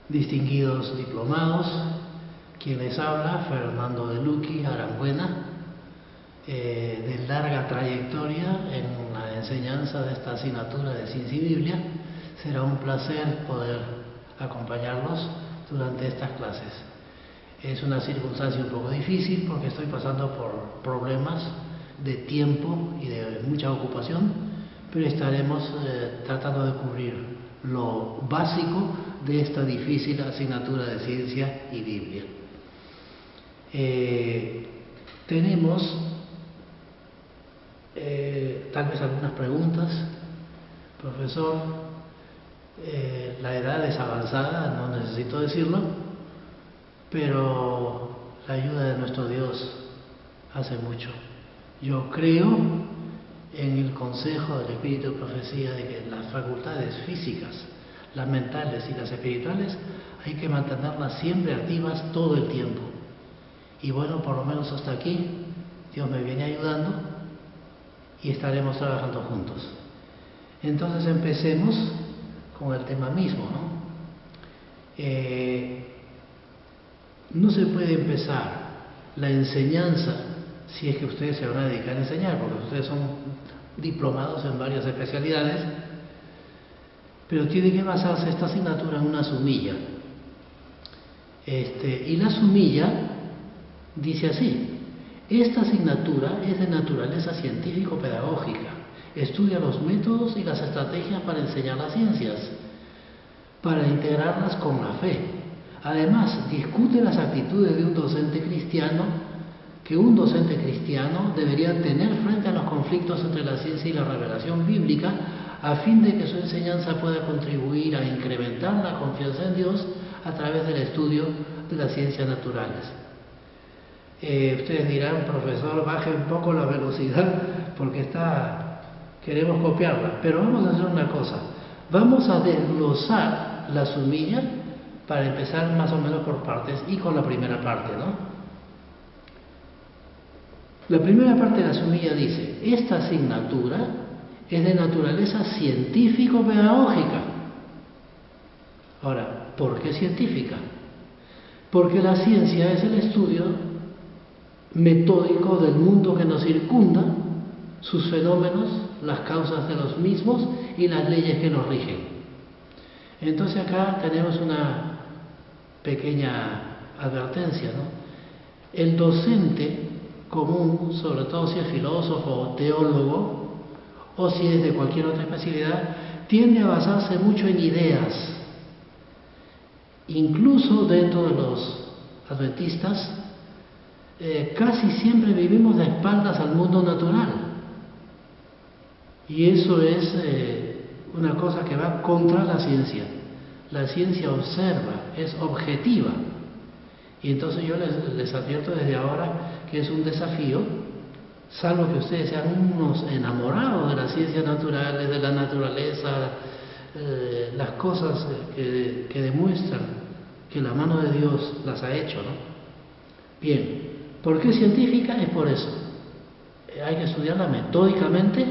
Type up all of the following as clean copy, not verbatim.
distinguidos diplomados, quien les habla, Fernando de Luqui Arangüena, de larga trayectoria en la enseñanza de esta asignatura de Ciencia y Biblia. Será un placer poder acompañarlos durante estas clases. Es una circunstancia un poco difícil porque estoy pasando por problemas de tiempo y de mucha ocupación, pero estaremos tratando de cubrir lo básico de esta difícil asignatura de Ciencia y Biblia. Tenemos tal vez algunas preguntas. Profesor, la edad es avanzada, no necesito decirlo, pero la ayuda de nuestro Dios hace mucho. Yo creo en el consejo del Espíritu de Profecía de que las facultades físicas, las mentales y las espirituales hay que mantenerlas siempre activas todo el tiempo. Y bueno, por lo menos hasta aquí Dios me viene ayudando y estaremos trabajando juntos. Entonces empecemos con el tema mismo, ¿no? No se puede empezar la enseñanza, si es que ustedes se van a dedicar a enseñar, porque ustedes son diplomados en varias especialidades, pero tiene que basarse esta asignatura en una sumilla. Y la sumilla dice así: esta asignatura es de naturaleza científico-pedagógica. Estudia los métodos y las estrategias para enseñar las ciencias, para integrarlas con la fe. Además, discute las actitudes de un docente cristiano que un docente cristiano debería tener frente a los conflictos entre la ciencia y la revelación bíblica, a fin de que su enseñanza pueda contribuir a incrementar la confianza en Dios a través del estudio de las ciencias naturales. Ustedes dirán, profesor, baje un poco la velocidad porque queremos copiarla, pero vamos a hacer una cosa, vamos a desglosar la sumilla para empezar más o menos por partes y con la primera parte, ¿no? La primera parte de la sumilla dice: esta asignatura es de naturaleza científico-pedagógica. Ahora, ¿por qué científica? Porque la ciencia es el estudio metódico del mundo que nos circunda, sus fenómenos, las causas de los mismos y las leyes que nos rigen. Entonces acá tenemos una pequeña advertencia, ¿no? El docente común, sobre todo si es filósofo o teólogo, o si es de cualquier otra especialidad, tiende a basarse mucho en ideas. Incluso dentro de los adventistas, casi siempre vivimos de espaldas al mundo natural. Y eso es una cosa que va contra la ciencia. La ciencia observa, es objetiva. Y entonces yo les advierto desde ahora que es un desafío, salvo que ustedes sean unos enamorados de las ciencias naturales, de la naturaleza, las cosas que demuestran que la mano de Dios las ha hecho, ¿no? Bien, ¿por qué científica? Es por eso. Hay que estudiarla metódicamente,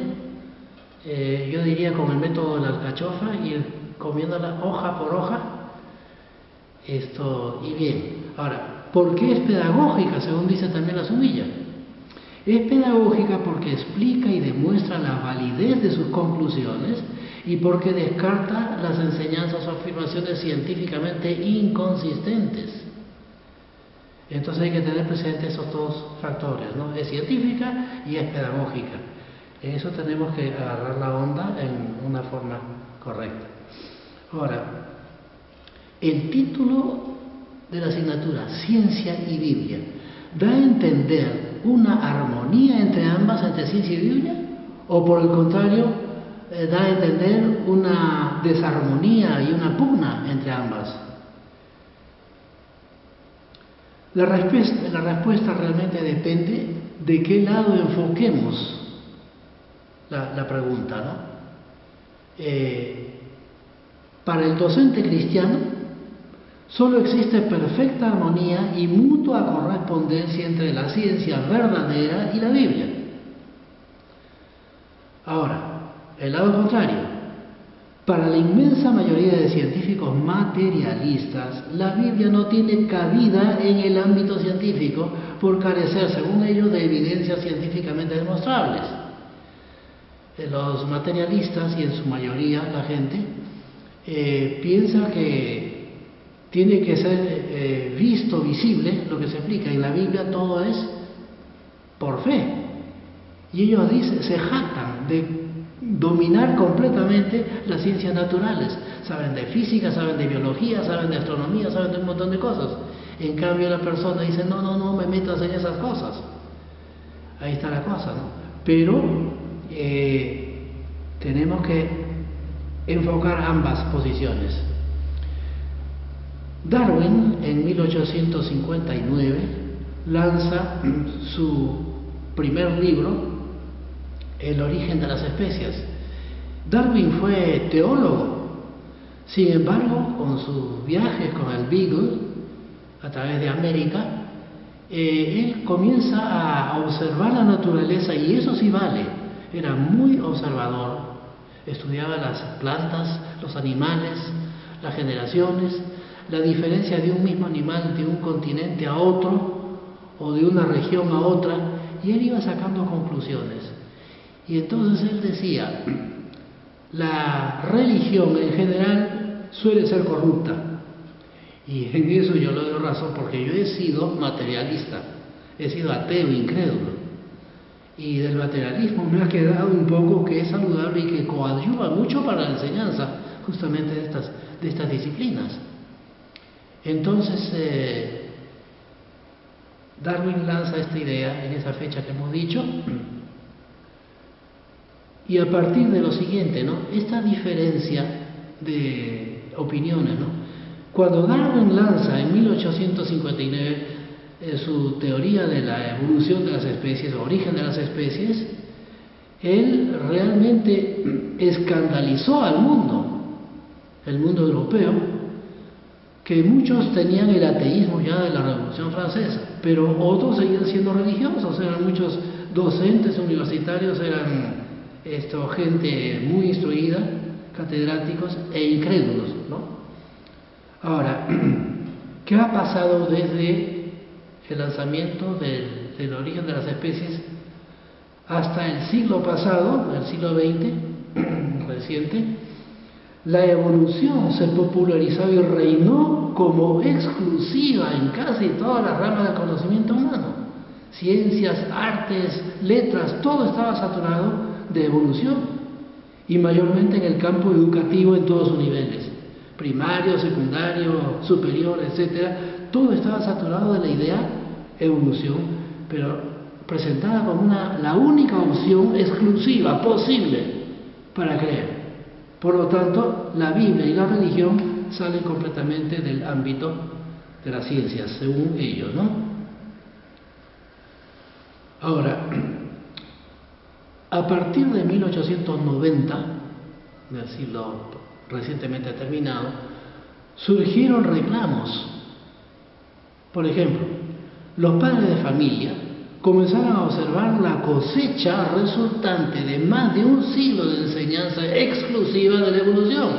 yo diría con el método de la alcachofa, ir comiéndola hoja por hoja. Y bien, ahora, ¿por qué es pedagógica, según dice también la sumilla? Es pedagógica porque explica y demuestra la validez de sus conclusiones y porque descarta las enseñanzas o afirmaciones científicamente inconsistentes. Entonces hay que tener presente esos dos factores, ¿no? Es científica y es pedagógica. En eso tenemos que agarrar la onda en una forma correcta. Ahora, el título de la asignatura, Ciencia y Biblia, ¿da a entender una armonía entre ambas, entre ciencia y Biblia? ¿O por el contrario, da a entender una desarmonía y una pugna entre ambas? La respuesta realmente depende de qué lado enfoquemos la pregunta, ¿no? Para el docente cristiano, solo existe perfecta armonía y mutua correspondencia entre la ciencia verdadera y la Biblia. Ahora, el lado contrario, Para la inmensa mayoría de científicos materialistas, la Biblia no tiene cabida en el ámbito científico por carecer, según ellos, de evidencias científicamente demostrables. Los materialistas, y en su mayoría la gente, piensa que tiene que ser visto, visible, lo que se explica. En la Biblia todo es por fe. Y ellos dicen, se jactan de dominar completamente las ciencias naturales. Saben de física, saben de biología, saben de astronomía, saben de un montón de cosas. En cambio la persona dice, no me metas en esas cosas. Ahí está la cosa, ¿no? Pero tenemos que enfocar ambas posiciones. Darwin, en 1859, lanza su primer libro, El origen de las especies. Darwin fue teólogo, sin embargo, con sus viajes con el Beagle a través de América, él comienza a observar la naturaleza, y eso sí vale. Era muy observador, estudiaba las plantas, los animales, las generaciones, la diferencia de un mismo animal de un continente a otro o de una región a otra, y él iba sacando conclusiones. Y entonces él decía, la religión en general suele ser corrupta. Y en eso yo le doy razón, porque yo he sido materialista, he sido ateo, incrédulo. Y del materialismo me ha quedado un poco que es saludable y que coadyuva mucho para la enseñanza justamente de estas disciplinas. Entonces, Darwin lanza esta idea en esa fecha que hemos dicho, y a partir de lo siguiente, ¿no? Esta diferencia de opiniones, ¿no? Cuando Darwin lanza en 1859 su teoría de la evolución de las especies, origen de las especies, él realmente escandalizó al mundo, el mundo europeo, que muchos tenían el ateísmo ya de la Revolución Francesa, pero otros seguían siendo religiosos. Eran muchos docentes universitarios, eran gente muy instruida, catedráticos e incrédulos, ¿no? Ahora, ¿qué ha pasado desde el lanzamiento del origen de las especies hasta el siglo pasado, el siglo XX, reciente? La evolución se popularizó y reinó como exclusiva en casi todas las ramas del conocimiento humano. Ciencias, artes, letras, todo estaba saturado de evolución, y mayormente en el campo educativo en todos sus niveles, primario, secundario, superior, etcétera. Todo estaba saturado de la idea evolución, pero presentada como la única opción exclusiva posible para creer. Por lo tanto, la Biblia y la religión salen completamente del ámbito de las ciencias, según ellos, ¿no? Ahora, a partir de 1890, del siglo recientemente terminado, surgieron reclamos. Por ejemplo, los padres de familia comenzaron a observar la cosecha resultante de más de un siglo de enseñanza exclusiva de la evolución.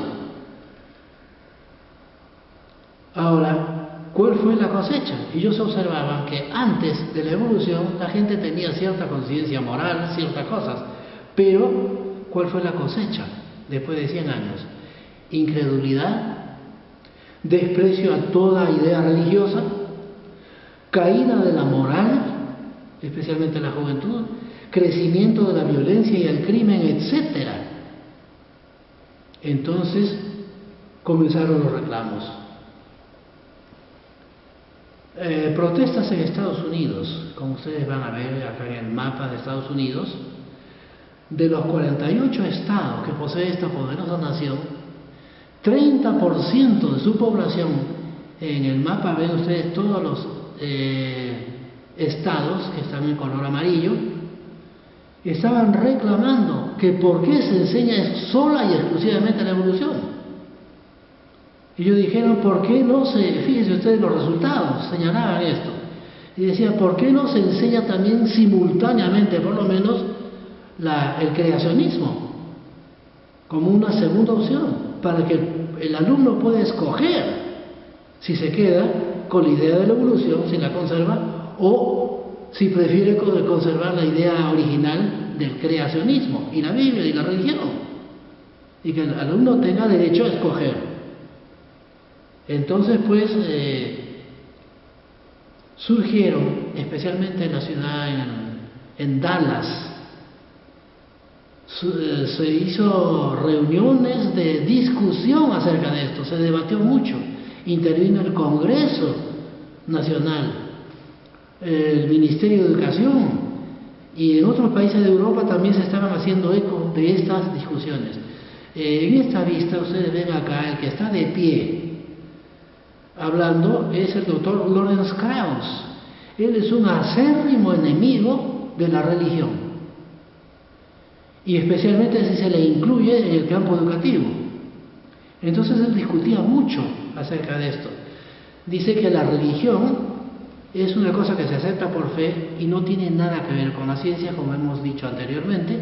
Ahora, ¿cuál fue la cosecha? Ellos observaban que antes de la evolución la gente tenía cierta conciencia moral, ciertas cosas, pero ¿cuál fue la cosecha después de 100 años? Incredulidad, desprecio a toda idea religiosa, caída de la moral, especialmente en la juventud, crecimiento de la violencia y el crimen, etc. Entonces comenzaron los reclamos. Protestas en Estados Unidos, como ustedes van a ver acá en el mapa de Estados Unidos. De los 48 estados que posee esta poderosa nación, 30% de su población, en el mapa ven ustedes todos los estados que están en color amarillo, estaban reclamando que por qué se enseña sola y exclusivamente la evolución. Ellos dijeron, ¿por qué no se, fíjense ustedes los resultados, señalaban esto, y decían, ¿por qué no se enseña también simultáneamente, por lo menos, el creacionismo? como una segunda opción, para que el alumno pueda escoger si se queda con la idea de la evolución, si la conserva, o si prefiere conservar la idea original del creacionismo, y la Biblia y la religión, y que el alumno tenga derecho a escoger. Entonces, pues, surgieron, especialmente en la ciudad, en Dallas, se hizo reuniones de discusión acerca de esto, se debatió mucho, intervino el Congreso Nacional, el Ministerio de Educación, y en otros países de Europa también se estaban haciendo eco de estas discusiones. En esta vista ustedes ven acá, el que está de pie hablando es el doctor Lawrence Krauss. Él es un acérrimo enemigo de la religión, y especialmente si se le incluye en el campo educativo. Entonces él discutía mucho acerca de esto. Dice que la religión es una cosa que se acepta por fe y no tiene nada que ver con la ciencia, como hemos dicho anteriormente.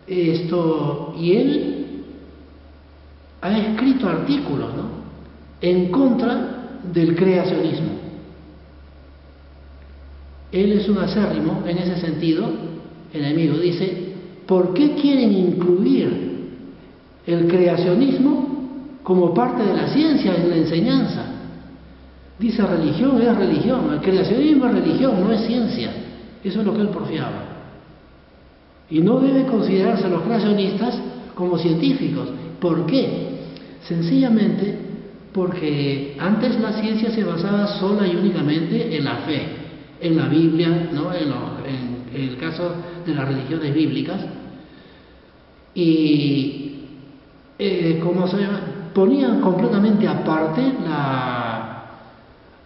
Y él ha escrito artículos, ¿no?, en contra del creacionismo. Él es un acérrimo en ese sentido, enemigo. Dice, ¿por qué quieren incluir el creacionismo como parte de la ciencia en la enseñanza? Dice, religión es religión, el creacionismo es religión, no es ciencia. Eso es lo que él porfiaba. Y no debe considerarse a los creacionistas como científicos. ¿Por qué? Sencillamente porque antes la ciencia se basaba sola y únicamente en la fe, en la Biblia, ¿no?, en el caso de las religiones bíblicas, y ponían completamente aparte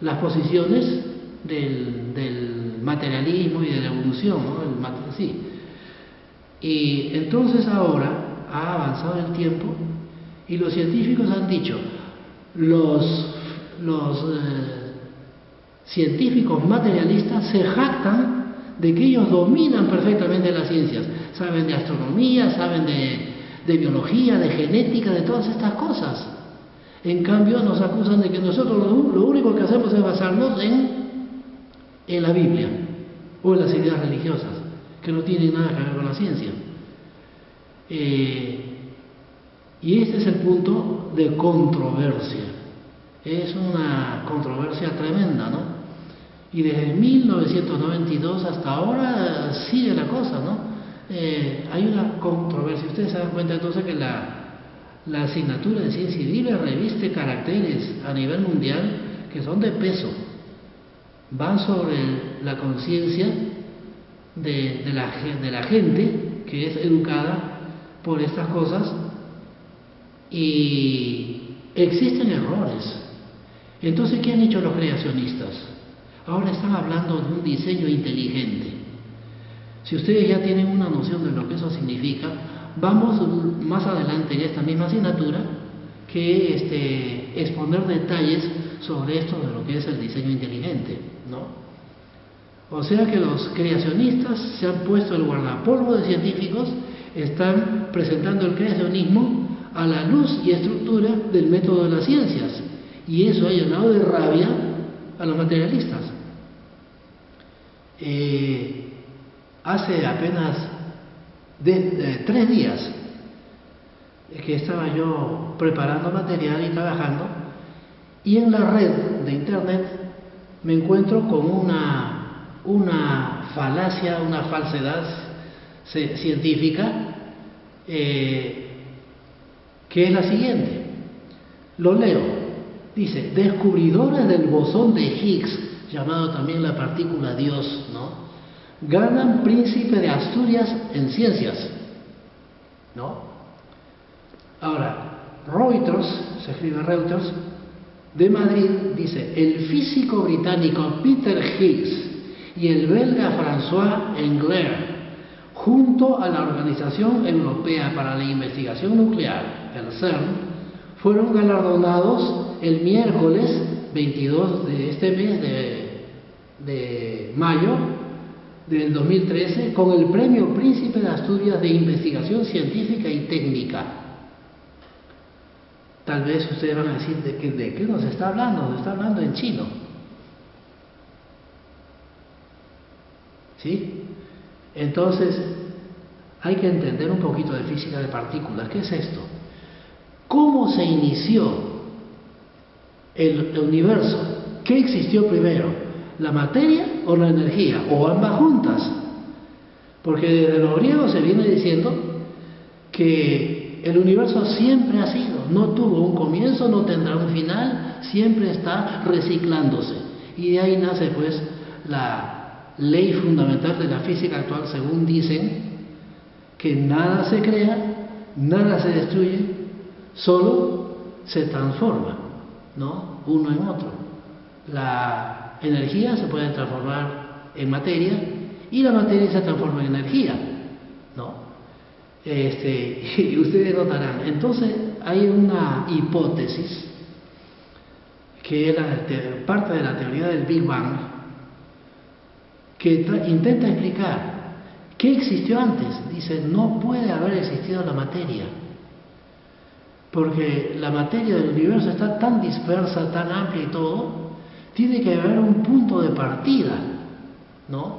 las posiciones del materialismo y de la evolución, ¿no? Sí. Y entonces ahora ha avanzado el tiempo y los científicos han dicho, los científicos materialistas se jactan de que ellos dominan perfectamente las ciencias, saben de astronomía, saben de biología, de genética, de todas estas cosas. En cambio nos acusan de que nosotros lo único que hacemos es basarnos en la Biblia o en las ideas religiosas, que no tienen nada que ver con la ciencia. Y este es el punto de controversia. Es una controversia tremenda, ¿no? Y desde 1992 hasta ahora sigue la cosa, ¿no? Hay una controversia. Ustedes se dan cuenta entonces que la asignatura de Ciencia y Biblia reviste caracteres a nivel mundial que son de peso. Van sobre la conciencia de la gente que es educada por estas cosas, y existen errores. Entonces, ¿qué han hecho los creacionistas? Ahora están hablando de un diseño inteligente. Si ustedes ya tienen una noción de lo que eso significa, vamos más adelante en esta misma asignatura que exponer detalles sobre esto de lo que es el diseño inteligente, ¿no? O sea que los creacionistas se han puesto el guardapolvo de científicos, están presentando el creacionismo a la luz y estructura del método de las ciencias, y eso ha llenado de rabia a los materialistas. Hace apenas 3 días que estaba yo preparando material y trabajando, y en la red de internet me encuentro con una falacia, una falsedad científica, que es la siguiente. Lo leo. Dice, descubridores del bosón de Higgs, llamado también la partícula Dios, ¿no?, ganan príncipe de Asturias en ciencias, ¿no? Ahora, Reuters, se escribe Reuters, de Madrid, dice, el físico británico Peter Higgs y el belga François Englert, junto a la Organización Europea para la Investigación Nuclear, el CERN, fueron galardonados el miércoles 22 de este mes de mayo del 2013 con el Premio Príncipe de Asturias de Investigación Científica y Técnica. Tal vez ustedes van a decir, ¿de qué nos está hablando? Nos está hablando en chino. ¿Sí? Entonces, hay que entender un poquito de física de partículas. ¿Qué es esto? ¿Cómo se inició el universo? ¿Qué existió primero? ¿La materia o la energía? ¿O ambas juntas? Porque desde los griegos se viene diciendo que el universo siempre ha sido, no tuvo un comienzo, no tendrá un final, siempre está reciclándose. Y de ahí nace pues la ley fundamental de la física actual, según dicen, que nada se crea, nada se destruye, solo se transforma, ¿no? Uno en otro. La energía se puede transformar en materia y la materia se transforma en energía, ¿no? Y ustedes notarán, entonces hay una hipótesis que es parte de la teoría del Big Bang que intenta explicar qué existió antes. Dice, no puede haber existido la materia, porque la materia del universo está tan dispersa, tan amplia y todo, tiene que haber un punto de partida, ¿no?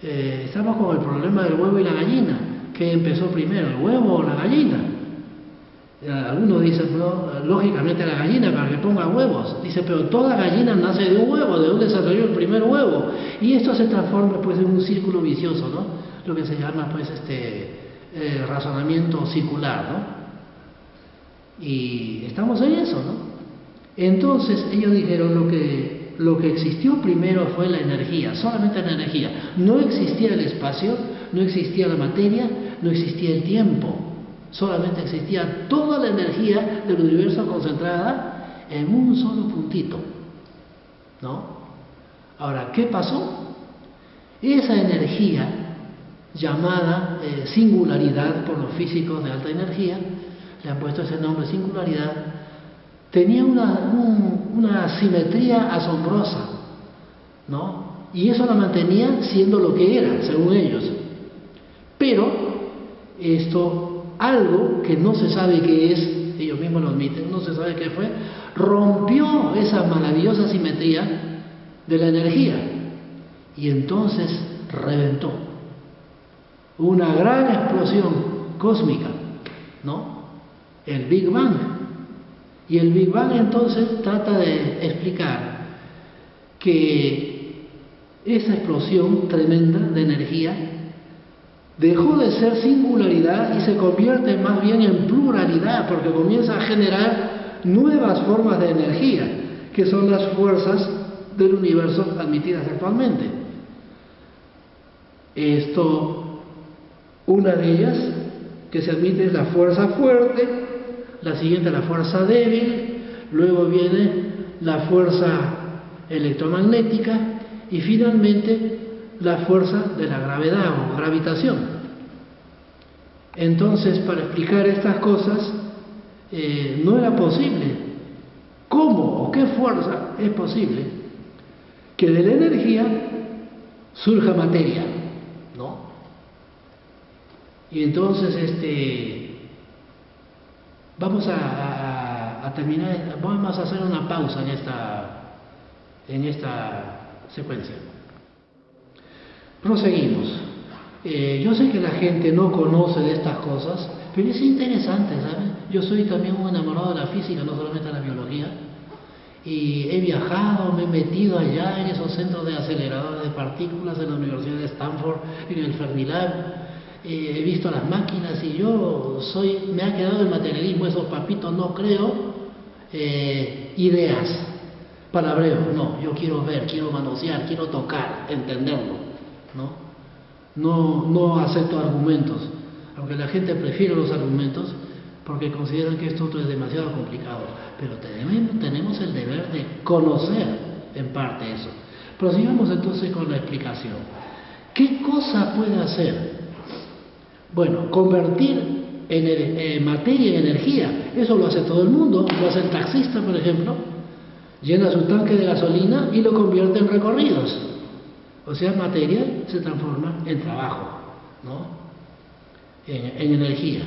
Estamos con el problema del huevo y la gallina. ¿Qué empezó primero, el huevo o la gallina? Algunos dicen, no, lógicamente la gallina para que ponga huevos. Dice, pero toda gallina nace de un huevo, ¿de dónde salió el primer huevo? Y esto se transforma pues en un círculo vicioso, ¿no? Lo que se llama pues razonamiento circular, ¿no? Y estamos en eso, ¿no? Entonces ellos dijeron lo que existió primero fue la energía, solamente la energía. No existía el espacio, no existía la materia, no existía el tiempo. Solamente existía toda la energía del universo concentrada en un solo puntito, ¿no? Ahora, ¿qué pasó? Esa energía, llamada singularidad por los físicos de alta energía, le han puesto ese nombre singularidad, tenía una simetría asombrosa, ¿no? Y eso la mantenía siendo lo que era, según ellos. Pero algo que no se sabe qué es, ellos mismos lo admiten, no se sabe qué fue, rompió esa maravillosa simetría de la energía y entonces reventó. Una gran explosión cósmica, ¿no? El Big Bang. Y el Big Bang entonces trata de explicar que esa explosión tremenda de energía dejó de ser singularidad y se convierte más bien en pluralidad, porque comienza a generar nuevas formas de energía, que son las fuerzas del universo admitidas actualmente. Una de ellas que se admite es la fuerza fuerte, la siguiente la fuerza débil, luego viene la fuerza electromagnética y finalmente la fuerza de la gravedad o gravitación. Entonces, para explicar estas cosas, no era posible. ¿Cómo o qué fuerza es posible que de la energía surja materia, ¿no? Y entonces, vamos a terminar, vamos a hacer una pausa en esta secuencia. Proseguimos. Yo sé que la gente no conoce de estas cosas, pero es interesante, ¿sabes? Yo soy también un enamorado de la física, no solamente de la biología, y he viajado, me he metido allá en esos centros de aceleradores de partículas en la Universidad de Stanford, en el Fermilab, he visto las máquinas y me ha quedado el materialismo, esos papitos, no creo, ideas, palabreo, no, yo quiero ver, quiero manosear, quiero tocar, entenderlo, ¿no? No acepto argumentos, aunque la gente prefiere los argumentos porque consideran que esto es demasiado complicado, pero tenemos el deber de conocer en parte eso. Prosigamos entonces con la explicación. ¿Qué cosa puede hacer? Bueno, convertir materia en energía, eso lo hace todo el mundo, lo hace el taxista, por ejemplo, llena su tanque de gasolina y lo convierte en recorridos, O sea, material se transforma en trabajo, ¿no? En energía.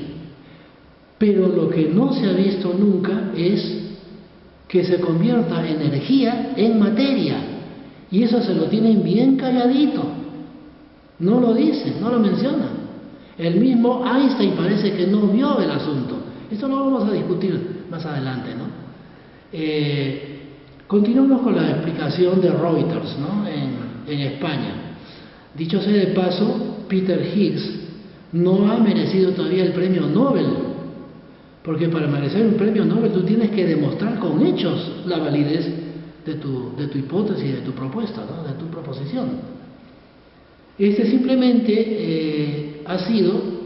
Pero lo que no se ha visto nunca es que se convierta energía en materia. Y eso se lo tienen bien calladito. No lo dicen, no lo mencionan. El mismo Einstein parece que no vio el asunto. Esto lo vamos a discutir más adelante, ¿no? Continuamos con la explicación de Reuters, ¿no? En España. Dicho sea de paso, Peter Higgs no ha merecido todavía el premio Nobel, porque para merecer un premio Nobel tú tienes que demostrar con hechos la validez de tu hipótesis, de tu propuesta, ¿no? De tu proposición. Este simplemente ha sido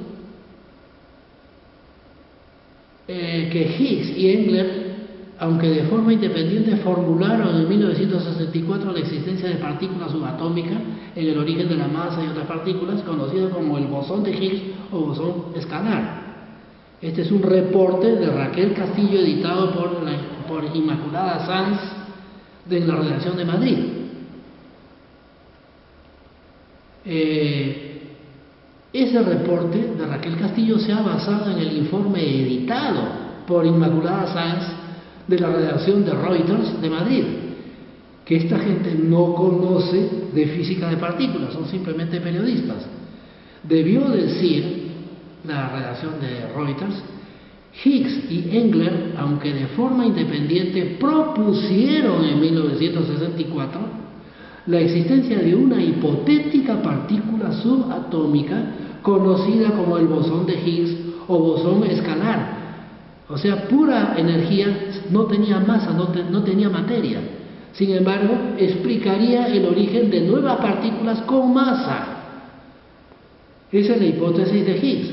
que Higgs y Engler, aunque de forma independiente, formularon en 1964 la existencia de partículas subatómicas en el origen de la masa y otras partículas, conocido como el bosón de Higgs o bosón escalar. Este es un reporte de Raquel Castillo editado por Inmaculada Sanz de la redacción de Madrid. Ese reporte de Raquel Castillo se ha basado en el informe editado por Inmaculada Sanz de la redacción de Reuters de Madrid, que esta gente no conoce de física de partículas, son simplemente periodistas. Debió decir la redacción de Reuters: Higgs y Engler, aunque de forma independiente, propusieron en 1964 la existencia de una hipotética partícula subatómica conocida como el bosón de Higgs o bosón escalar. O sea, pura energía, no tenía masa, no tenía materia. Sin embargo, explicaría el origen de nuevas partículas con masa. Esa es la hipótesis de Higgs.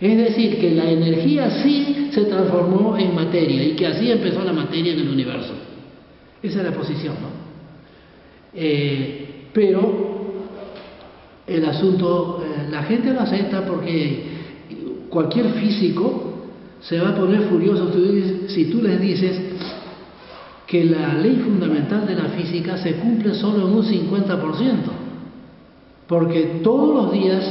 Es decir, que la energía sí se transformó en materia y que así empezó la materia en el universo. Esa es la posición, ¿no? Pero el asunto, la gente lo acepta porque cualquier físico se va a poner furioso si tú les dices que la ley fundamental de la física se cumple solo en un 50%, porque todos los días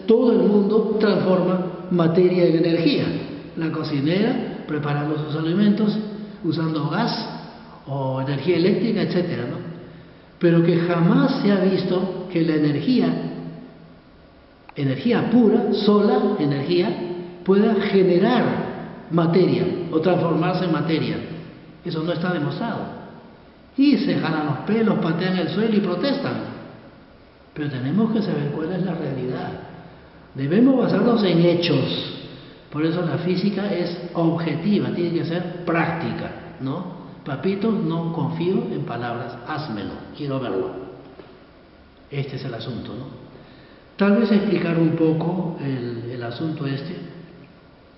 todo el mundo transforma materia en energía. La cocinera preparando sus alimentos usando gas o energía eléctrica, etcétera, ¿no? Pero que jamás se ha visto que la energía pura, sola energía, pueda generar materia o transformarse en materia. Eso no está demostrado. Y se jalan los pelos, patean el suelo y protestan. Pero tenemos que saber cuál es la realidad. Debemos basarnos en hechos. Por eso la física es objetiva, tiene que ser práctica, ¿no? Papito, no confío en palabras, házmelo, quiero verlo. Este es el asunto, ¿no? Tal vez explicar un poco el asunto este.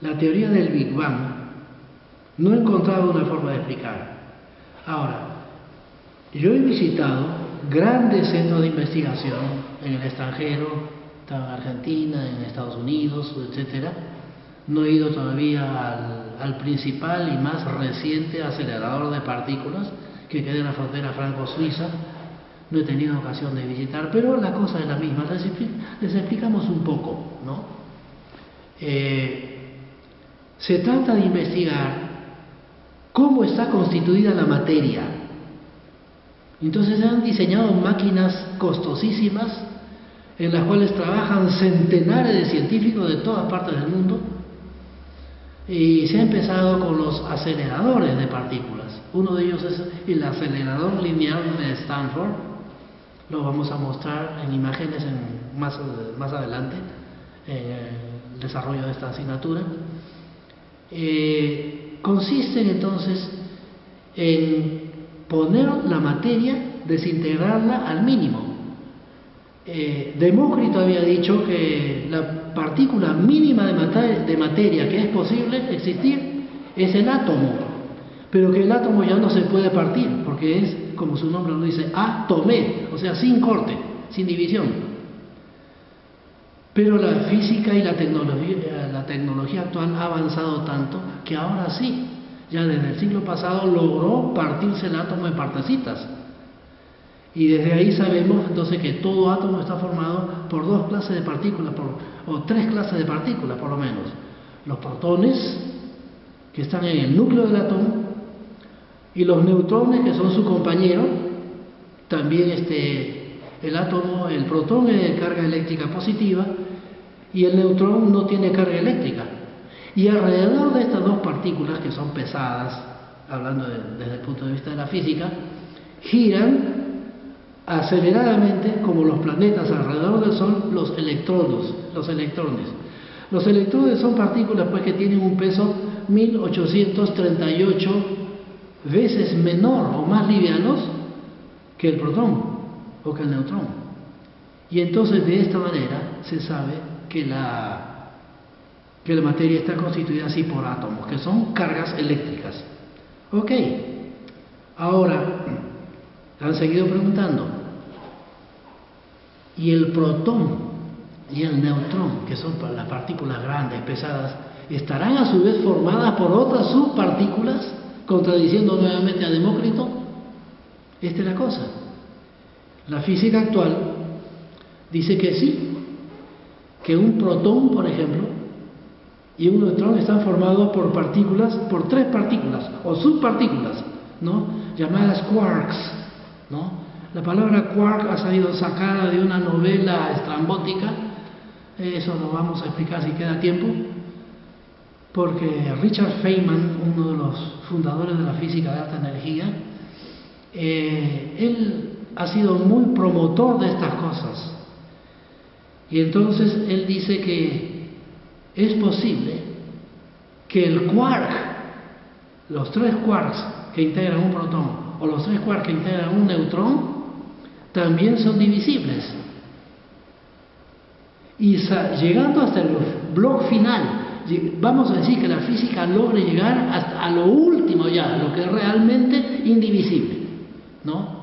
La teoría del Big Bang no he encontrado una forma de explicar. Ahora, yo he visitado grandes centros de investigación en el extranjero, en Argentina, en Estados Unidos, etcétera. No he ido todavía al principal y más reciente acelerador de partículas que queda en la frontera franco-suiza. No he tenido ocasión de visitar, pero la cosa es la misma. Les explicamos un poco, ¿no? Se trata de investigar cómo está constituida la materia. Entonces se han diseñado máquinas costosísimas en las cuales trabajan centenares de científicos de todas partes del mundo. Y se ha empezado con los aceleradores de partículas. Uno de ellos es el acelerador lineal de Stanford. Lo vamos a mostrar en imágenes más adelante, en el desarrollo de esta asignatura. Consisten entonces en poner la materia, desintegrarla al mínimo. Demócrito había dicho que la partícula mínima de materia que es posible existir es el átomo, pero que el átomo ya no se puede partir porque es, como su nombre lo dice, átomé, o sea, sin corte, sin división. Pero la física y la tecnología actual ha avanzado tanto que ahora sí, ya desde el siglo pasado logró partirse el átomo en partecitas. Y desde ahí sabemos entonces que todo átomo está formado por dos clases de partículas, o tres clases de partículas por lo menos. Los protones, que están en el núcleo del átomo, y los neutrones, que son su compañero. También el átomo, el protón es de carga eléctrica positiva y el neutrón no tiene carga eléctrica. Y alrededor de estas dos partículas, que son pesadas, hablando desde el punto de vista de la física, giran aceleradamente, como los planetas alrededor del Sol, los electrones. Los electrones son partículas pues que tienen un peso 1838 veces menor o más livianos que el protón o que el neutrón. Y entonces de esta manera se sabe que la materia está constituida así por átomos, que son cargas eléctricas. Ok, ahora han seguido preguntando, ¿y el protón y el neutrón, que son las partículas grandes, pesadas, estarán a su vez formadas por otras subpartículas? Contradiciendo nuevamente a Demócrito. Esta es la cosa. La física actual dice que sí, que un protón, por ejemplo, y un neutrón están formados por partículas, por tres partículas o subpartículas, ¿no?, llamadas quarks, ¿no? La palabra quark ha salido sacada de una novela estrambótica. Eso lo vamos a explicar si queda tiempo, porque Richard Feynman, uno de los fundadores de la física de alta energía, él ha sido muy promotor de estas cosas. Y entonces él dice que es posible que el quark, los tres quarks que integran un protón o los tres quarks que integran un neutrón, también son divisibles. Y llegando hasta el bloque final, vamos a decir que la física logre llegar hasta a lo último ya, lo que es realmente indivisible, ¿no?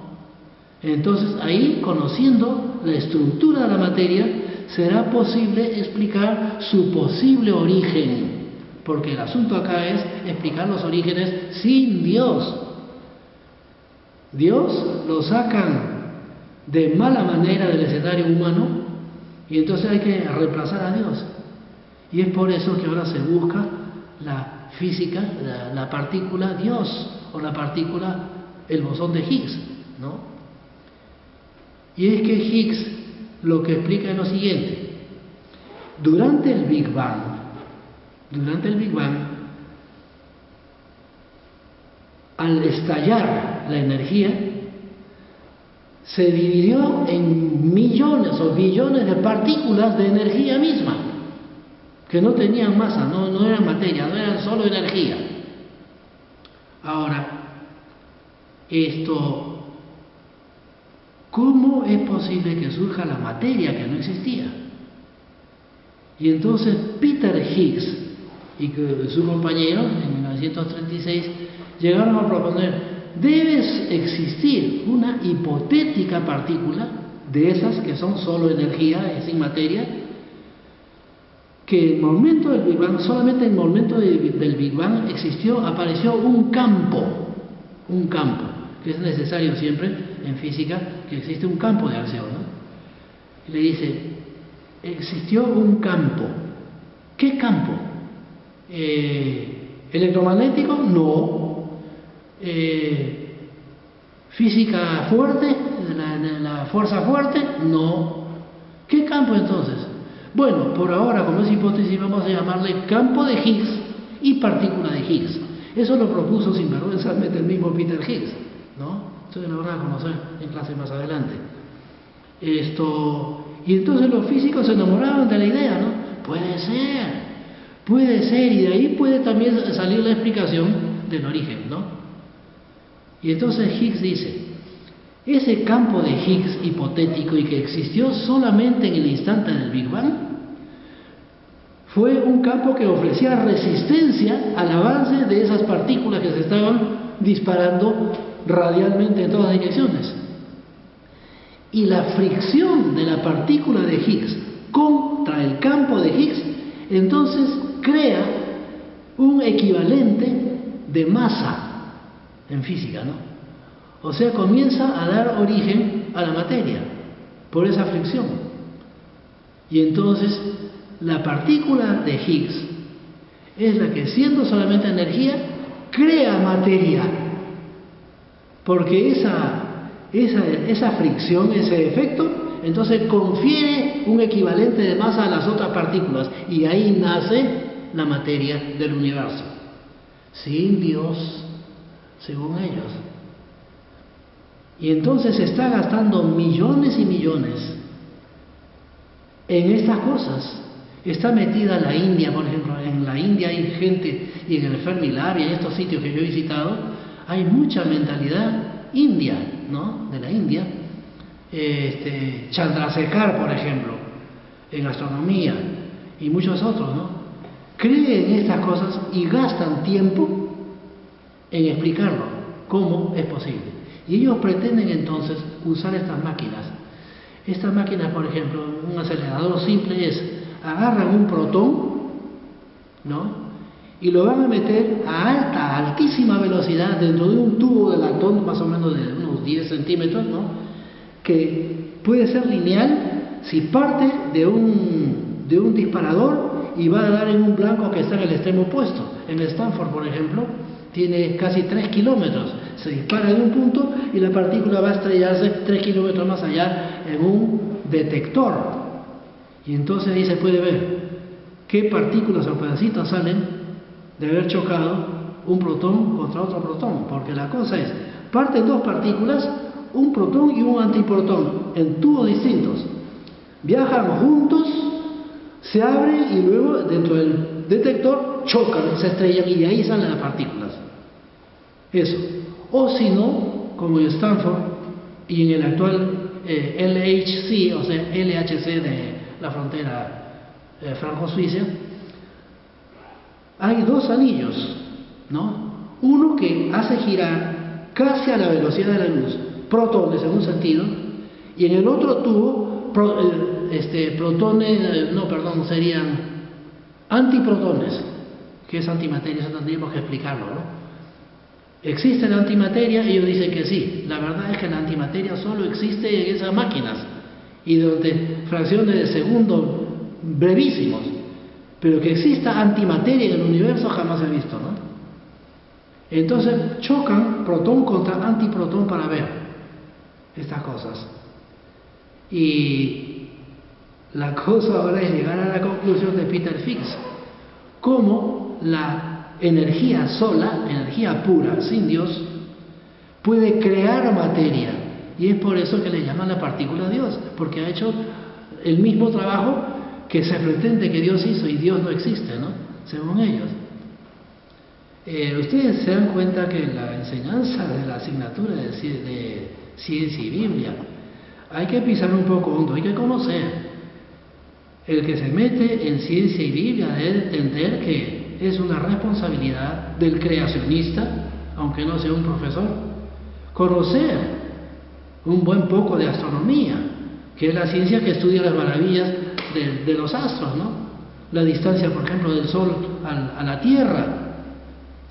Entonces ahí, conociendo la estructura de la materia, será posible explicar su posible origen, porque el asunto acá es explicar los orígenes sin Dios. Dios lo sacan de mala manera del escenario humano y entonces hay que reemplazar a Dios. Y es por eso que ahora se busca la física, la partícula Dios, o la partícula, el bosón de Higgs, ¿no? Y es que Higgs lo que explica es lo siguiente. Durante el Big Bang, al estallar la energía, se dividió en millones o billones de partículas de energía misma, que no tenían masa, no eran materia, no eran solo energía. Ahora, ¿cómo es posible que surja la materia que no existía? Y entonces Peter Higgs y su compañero, en 1936, llegaron a proponer: debe existir una hipotética partícula, de esas que son solo energía, sin materia, que en el momento del Big Bang, solamente en el momento del Big Bang apareció un campo, que es necesario siempre en física, que existe un campo de acción, ¿no? Y le dice, existió un campo. ¿Qué campo? ¿Electromagnético? No. ¿Física fuerte? ¿La fuerza fuerte? No. ¿Qué campo entonces? Bueno, por ahora, como es hipótesis, vamos a llamarle campo de Higgs y partícula de Higgs. Eso lo propuso sinvergüenzamente el mismo Peter Higgs, ¿no? Ustedes lo van a conocer en clase más adelante. Y entonces los físicos se enamoraron de la idea, ¿no? Puede ser, y de ahí puede también salir la explicación del origen, ¿no? Y entonces Higgs dice, ese campo de Higgs hipotético y que existió solamente en el instante del Big Bang, fue un campo que ofrecía resistencia al avance de esas partículas que se estaban disparando radialmente en todas direcciones. Y la fricción de la partícula de Higgs contra el campo de Higgs, entonces crea un equivalente de masa en física, ¿no? O sea, comienza a dar origen a la materia por esa fricción. Y entonces la partícula de Higgs es la que, siendo solamente energía, crea materia. Porque esa fricción, ese efecto, entonces confiere un equivalente de masa a las otras partículas. Y ahí nace la materia del universo. Sin Dios, según ellos. Y entonces se está gastando millones y millones en estas cosas. Está metida la India, por ejemplo. En la India hay gente, y en el Fermilab y en estos sitios que yo he visitado, hay mucha mentalidad india, ¿no? De la India. Chandrasekhar, por ejemplo, en astronomía, y muchos otros, ¿no? Creen en estas cosas y gastan tiempo en explicarlo, cómo es posible. Y ellos pretenden entonces usar estas máquinas. Estas máquinas, por ejemplo, un acelerador simple es, agarran un protón, ¿no? Y lo van a meter a altísima velocidad dentro de un tubo de latón, más o menos de unos 10 centímetros, ¿no? Que puede ser lineal si parte de un disparador y va a dar en un blanco que está en el extremo opuesto. En Stanford, por ejemplo, tiene casi 3 kilómetros. Se dispara en un punto y la partícula va a estrellarse 3 kilómetros más allá en un detector. Y entonces ahí se puede ver qué partículas o pedacitos salen de haber chocado un protón contra otro protón. Porque la cosa es, parten dos partículas, un protón y un antiprotón, en tubos distintos. Viajan juntos, se abren y luego dentro del detector chocan, se estrellan y de ahí salen las partículas. Eso. O si no, como en Stanford y en el actual LHC, o sea, LHC de la frontera franco-suiza, hay dos anillos, ¿no? Uno que hace girar casi a la velocidad de la luz protones en un sentido, y en el otro tubo serían antiprotones, que es antimateria. Eso tendríamos que explicarlo, ¿no? ¿Existe la antimateria? Ellos dicen que sí. La verdad es que la antimateria solo existe en esas máquinas y durante fracciones de segundos brevísimos. Pero que exista antimateria en el universo jamás he visto, ¿no? Entonces chocan protón contra antiprotón para ver estas cosas. Y la cosa ahora es llegar a la conclusión de Peter Higgs, cómo la energía sola, energía pura, sin Dios, puede crear materia. Y es por eso que le llaman la partícula Dios, porque ha hecho el mismo trabajo que se pretende que Dios hizo, y Dios no existe, ¿no? Según ellos. Ustedes se dan cuenta que la enseñanza de la asignatura de Ciencia y Biblia hay que pisar un poco hondo, hay que conocer. El que se mete en Ciencia y Biblia debe entender que es una responsabilidad del creacionista, aunque no sea un profesor, conocer un buen poco de astronomía, que es la ciencia que estudia las maravillas de los astros, ¿no? La distancia, por ejemplo, del Sol a la Tierra,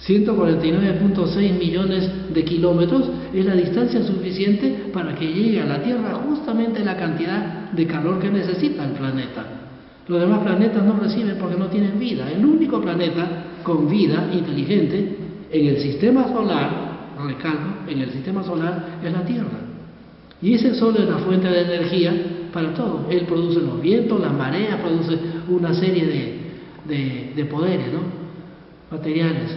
149.6 millones de kilómetros, es la distancia suficiente para que llegue a la Tierra justamente la cantidad de calor que necesita el planeta. Los demás planetas no reciben porque no tienen vida. El único planeta con vida inteligente en el sistema solar, recalco, en el sistema solar es la Tierra. Y ese Sol es la fuente de energía para todo. Él produce los vientos, las mareas, produce una serie de poderes, ¿no? Materiales.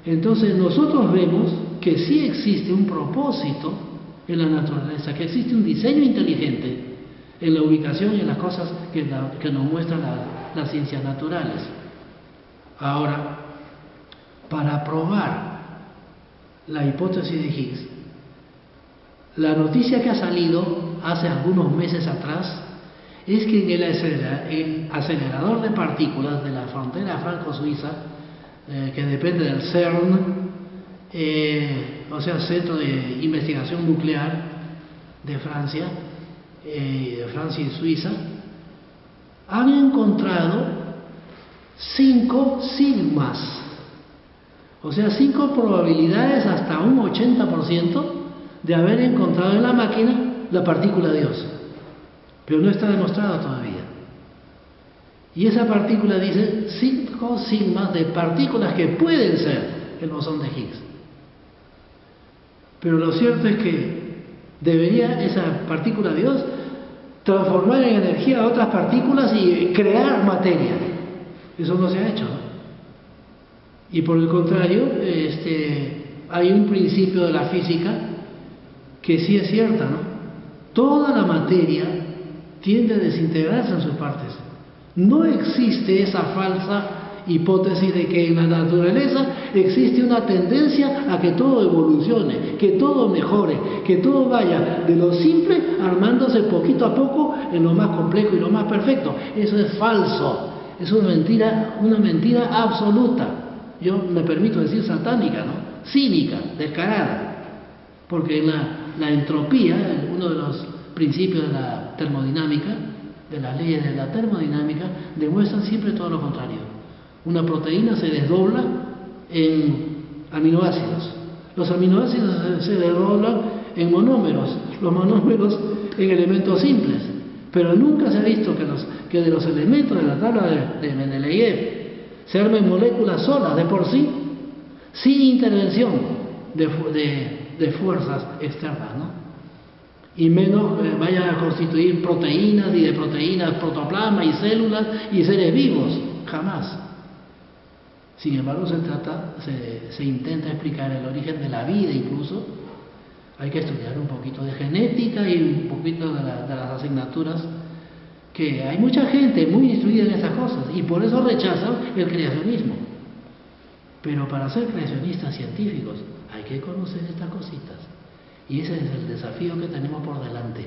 Entonces nosotros vemos que sí existe un propósito en la naturaleza, que existe un diseño inteligente en la ubicación y en las cosas que nos muestran las ciencias naturales. Ahora, para probar la hipótesis de Higgs, la noticia que ha salido hace algunos meses atrás es que en el acelerador de partículas de la frontera franco-suiza, que depende del CERN, o sea, Centro de Investigación Nuclear de Francia y Suiza, han encontrado 5 sigmas, o sea, 5 probabilidades hasta un 80% de haber encontrado en la máquina la partícula Dios, pero no está demostrado todavía. Y esa partícula dice 5 sigmas de partículas que pueden ser el bosón de Higgs. Pero lo cierto es que debería esa partícula Dios transformar en energía a otras partículas y crear materia. Eso no se ha hecho, ¿no? Y por el contrario, hay un principio de la física que sí es cierta, ¿no? Toda la materia tiende a desintegrarse en sus partes. No existe esa falsa hipótesis de que en la naturaleza existe una tendencia a que todo evolucione, que todo mejore, que todo vaya de lo simple armándose poquito a poco en lo más complejo y lo más perfecto. Eso es falso, es una mentira absoluta. Yo me permito decir satánica, ¿no? Cínica, descarada. Porque la entropía, uno de los principios de la termodinámica, de las leyes de la termodinámica, demuestran siempre todo lo contrario. Una proteína se desdobla en aminoácidos. Los aminoácidos se desdoblan en monómeros, los monómeros en elementos simples. Pero nunca se ha visto que de los elementos de la tabla de Mendeleev se armen moléculas solas de por sí, sin intervención de fuerzas externas, ¿no? Y menos vayan a constituir proteínas y de proteínas protoplasma y células y seres vivos, jamás. Sin embargo, se intenta explicar el origen de la vida incluso. Hay que estudiar un poquito de genética y un poquito de las asignaturas, que hay mucha gente muy instruida en estas cosas y por eso rechazan el creacionismo. Pero para ser creacionistas científicos hay que conocer estas cositas. Y ese es el desafío que tenemos por delante.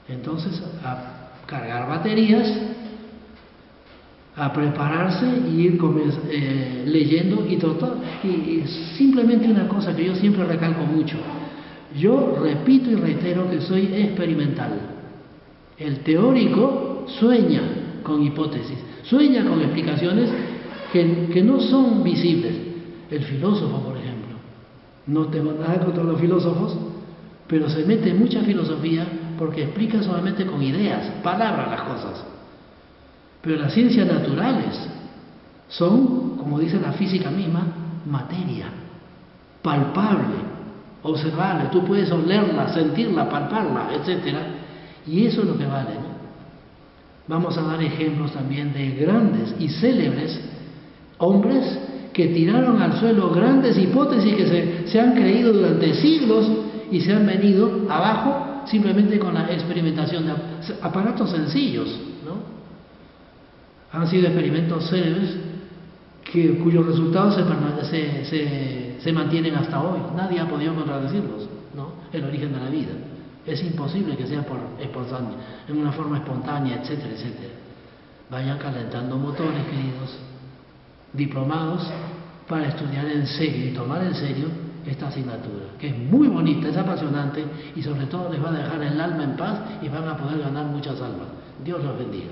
Entonces, a cargar baterías, a prepararse y ir leyendo y tratar. Y simplemente una cosa que yo siempre recalco mucho. Yo repito y reitero que soy experimental. El teórico sueña con hipótesis, sueña con explicaciones que no son visibles. El filósofo, por ejemplo. No tengo nada contra los filósofos, pero se mete mucha filosofía porque explica solamente con ideas, palabras las cosas. Pero las ciencias naturales son, como dice la física misma, materia, palpable, observable. Tú puedes olerla, sentirla, palparla, etc. Y eso es lo que vale, ¿no? Vamos a dar ejemplos también de grandes y célebres hombres que tiraron al suelo grandes hipótesis que se han creído durante siglos y se han venido abajo simplemente con la experimentación de aparatos sencillos, ¿no? Han sido experimentos célebres cuyos resultados se mantienen hasta hoy. Nadie ha podido contradecirlos, ¿no? El origen de la vida. Es imposible que sea en una forma espontánea, etcétera, etcétera. Vayan calentando motores, queridos diplomados, para estudiar en serio y tomar en serio esta asignatura, que es muy bonita, es apasionante y sobre todo les va a dejar el alma en paz y van a poder ganar muchas almas. Dios los bendiga.